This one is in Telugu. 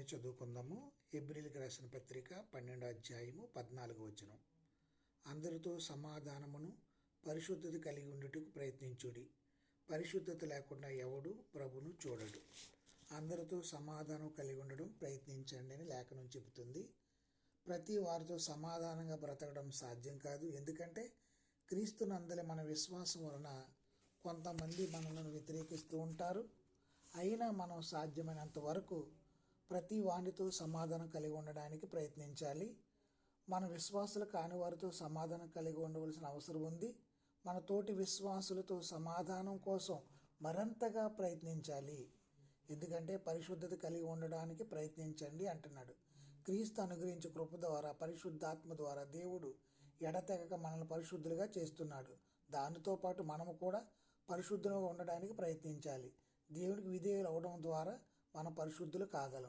వాక్యాన్ని చదువుకుందాము. హెబ్రీయులకు రాసిన పత్రిక 12వ అధ్యాయము 14వ వచనం. అందరితో సమాధానమును పరిశుద్ధత కలిగి ఉండుటకు ప్రయత్నించుడి. పరిశుద్ధత లేకుండా ఎవడు ప్రభును చూడడు. అందరితో సమాధానం కలిగి ఉండడం ప్రయత్నించండి అని లేఖనం చెబుతుంది. ప్రతి వారితో సమాధానంగా బ్రతకడం సాధ్యం కాదు. ఎందుకంటే క్రీస్తునందలి మన విశ్వాసం వలన కొంతమంది మనలను వ్యతిరేకిస్తూ ఉంటారు. అయినా మనం సాధ్యమైనంత వరకు ప్రతి వానితో సమాధానం కలిగి ఉండడానికి ప్రయత్నించాలి. మన విశ్వాసులు కాని వారితో సమాధానం కలిగి ఉండవలసిన అవసరం ఉంది. మన తోటి విశ్వాసులతో సమాధానం కోసం మరింతగా ప్రయత్నించాలి. ఎందుకంటే పరిశుద్ధత కలిగి ఉండడానికి ప్రయత్నించండి అంటున్నాడు. క్రీస్తు అనుగ్రహించే కృప ద్వారా, పరిశుద్ధాత్మ ద్వారా దేవుడు ఎడతెగక మనల్ని పరిశుద్ధులుగా చేస్తున్నాడు. దానితో పాటు మనము కూడా పరిశుద్ధులుగా ఉండడానికి ప్రయత్నించాలి. దేవునికి విధేయులు అవడం ద్వారా మనం పరిశుద్ధులు కాగలం.